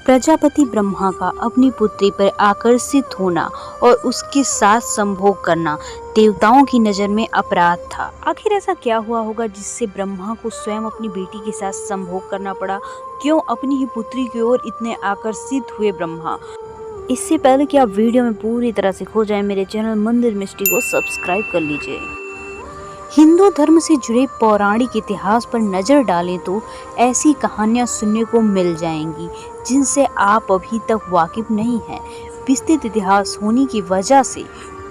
प्रजापति ब्रह्मा का अपनी पुत्री पर आकर्षित होना और उसके साथ संभोग करना देवताओं की नज़र में अपराध था। आखिर ऐसा क्या हुआ होगा जिससे ब्रह्मा को स्वयं अपनी बेटी के साथ संभोग करना पड़ा? क्यों अपनी ही पुत्री की ओर इतने आकर्षित हुए ब्रह्मा? इससे पहले कि आप वीडियो में पूरी तरह से खो जाएं, मेरे चैनल मंदिर मिस्ट्री को सब्सक्राइब कर लीजिए। हिंदू धर्म से जुड़े पौराणिक इतिहास पर नज़र डालें तो ऐसी कहानियां सुनने को मिल जाएंगी जिनसे आप अभी तक वाकिफ नहीं हैं। विस्तृत इतिहास होने की वजह से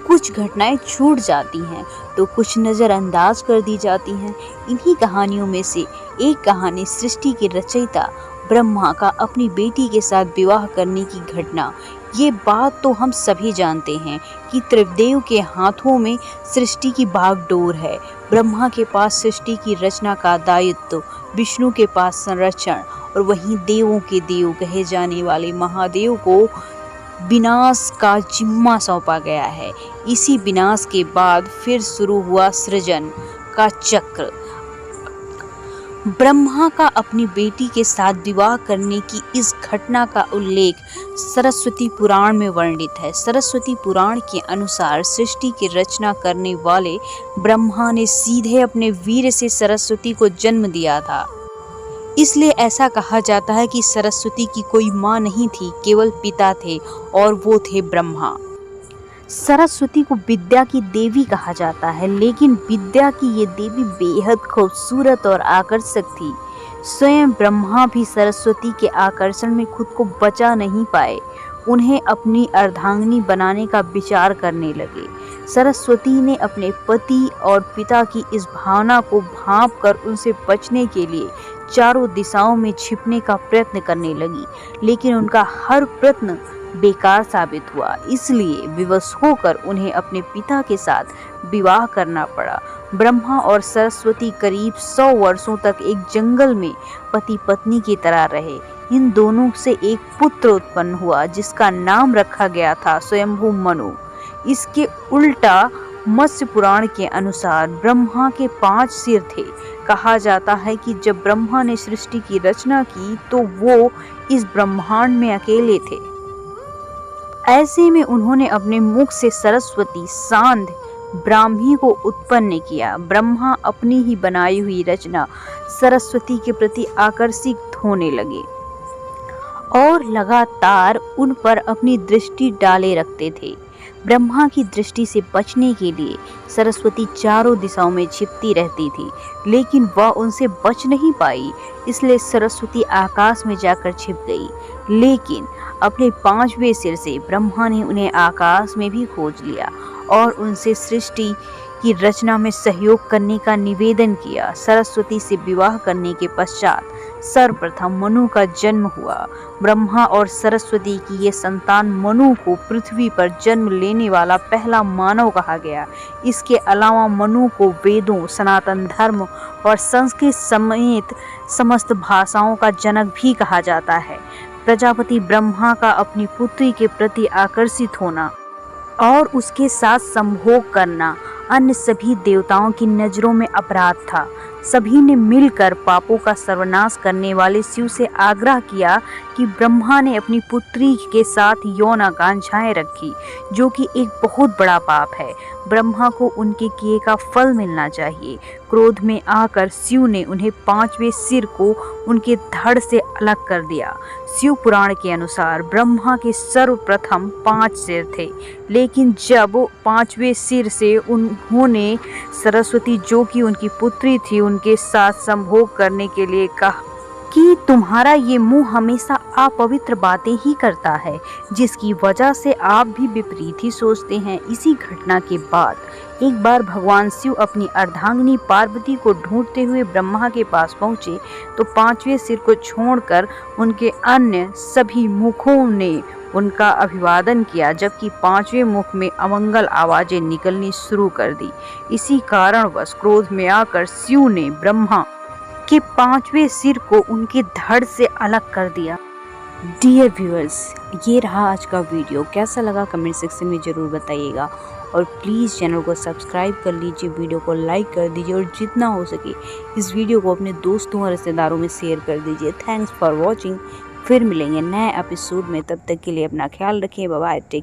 कुछ घटनाएं छूट जाती हैं तो कुछ नज़रअंदाज कर दी जाती हैं। इन्हीं कहानियों में से एक कहानी सृष्टि के रचयिता ब्रह्मा का अपनी बेटी के साथ विवाह करने की घटना। ये बात तो हम सभी जानते हैं कि त्रिदेव के हाथों में सृष्टि की बागडोर है। ब्रह्मा के पास सृष्टि की रचना का दायित्व, विष्णु के पास संरक्षण और वहीं देवों के देव कहे जाने वाले महादेव को विनाश का जिम्मा सौंपा गया है। इसी विनाश के बाद फिर शुरू हुआ सृजन का चक्र। ब्रह्मा का अपनी बेटी के साथ विवाह करने की इस घटना का उल्लेख सरस्वती पुराण में वर्णित है। सरस्वती पुराण के अनुसार सृष्टि की रचना करने वाले ब्रह्मा ने सीधे अपने वीर से सरस्वती को जन्म दिया था। इसलिए ऐसा कहा जाता है कि सरस्वती की कोई माँ नहीं थी, केवल पिता थे और वो थे ब्रह्मा। सरस्वती को विद्या की देवी कहा जाता है, लेकिन विद्या की ये देवी बेहद खूबसूरत और आकर्षक थी। स्वयं ब्रह्मा भी सरस्वती के आकर्षण में खुद को बचा नहीं पाए। उन्हें अपनी अर्धांगिनी बनाने का विचार करने लगे। सरस्वती ने अपने पति और पिता की इस भावना को भांप कर उनसे बचने के लिए चारों दिशाओं में छिपने का प्रयत्न करने लगी, लेकिन उनका हर प्रयत्न बेकार साबित हुआ। इसलिए विवश होकर उन्हें अपने पिता के साथ विवाह करना पड़ा। ब्रह्मा और सरस्वती करीब 100 वर्षों तक एक जंगल में पति पत्नी की तरह रहे। इन दोनों से एक पुत्र उत्पन्न हुआ जिसका नाम रखा गया था स्वयंभू मनु। इसके उल्टा मत्स्य पुराण के अनुसार ब्रह्मा के 5 सिर थे। कहा जाता है कि जब ब्रह्मा ने सृष्टि की रचना की तो वो इस ब्रह्मांड में अकेले थे। ऐसे में उन्होंने अपने मुख से सरस्वती, सांध, ब्राह्मी को उत्पन्न किया। ब्रह्मा अपनी ही बनाई हुई रचना सरस्वती के प्रति आकर्षित होने लगे और लगातार उन पर अपनी दृष्टि डाले रखते थे। ब्रह्मा की दृष्टि से बचने के लिए सरस्वती चारों दिशाओं में छिपती रहती थी, लेकिन वह उनसे बच नहीं पाई। इसलिए सरस्वती आकाश में जाकर छिप गई। लेकिन अपने 5वें सिर से ब्रह्मा ने उन्हें आकाश में भी खोज लिया और उनसे सृष्टि की रचना में सहयोग करने का निवेदन किया। सरस्वती से विवाह करने के पश्चात सर्वप्रथम मनु का जन्म हुआ। ब्रह्मा और सरस्वती की ये संतान मनु को पृथ्वी पर जन्म लेने वाला पहला मानव कहा गया। इसके अलावा मनु को वेदों, सनातन धर्म और संस्कृत समेत समस्त भाषाओं का जनक भी कहा जाता है। प्रजापति ब्रह्मा का अपनी पुत्री के प्रति आकर्षित होना और उसके साथ संभोग करना अन्य सभी देवताओं की नज़रों में अपराध था। सभी ने मिलकर पापों का सर्वनाश करने वाले शिव से आग्रह किया कि ब्रह्मा ने अपनी पुत्री के साथ यौन आकांक्षाएं रखी, जो कि एक बहुत बड़ा पाप है। ब्रह्मा को उनके किए का फल मिलना चाहिए। क्रोध में आकर शिव ने उन्हें 5वें सिर को उनके धड़ से अलग कर दिया। शिव पुराण के अनुसार ब्रह्मा के सर्वप्रथम 5 सिर थे, लेकिन जब 5वें सिर से उन्होंने सरस्वती, जो कि उनकी पुत्री थी, उनके साथ संभोग करने के लिए कहा कि तुम्हारा ये मुंह हमेशा अपवित्र बातें ही करता है, जिसकी वजह से आप भी विपरीत ही सोचते हैं। इसी घटना के बाद एक बार भगवान शिव अपनी अर्धांगिनी पार्वती को ढूंढते हुए ब्रह्मा के पास पहुँचे तो 5वें सिर को छोड़कर उनके अन्य सभी मुखों ने उनका अभिवादन किया, जबकि 5वें मुख में अमंगल आवाजें निकलनी शुरू कर दी। इसी कारणवश क्रोध में आकर शिव ने ब्रह्मा के 5वें सिर को उनके धड़ से अलग कर दिया। डियर व्यूअर्स, ये रहा आज का वीडियो। कैसा लगा कमेंट सेक्शन में ज़रूर बताइएगा और प्लीज़ चैनल को सब्सक्राइब कर लीजिए, वीडियो को लाइक कर दीजिए और जितना हो सके इस वीडियो को अपने दोस्तों और रिश्तेदारों में शेयर कर दीजिए। Thanks for watching. फिर मिलेंगे नए एपिसोड में, तब तक के लिए अपना ख्याल रखिए। Bye bye, take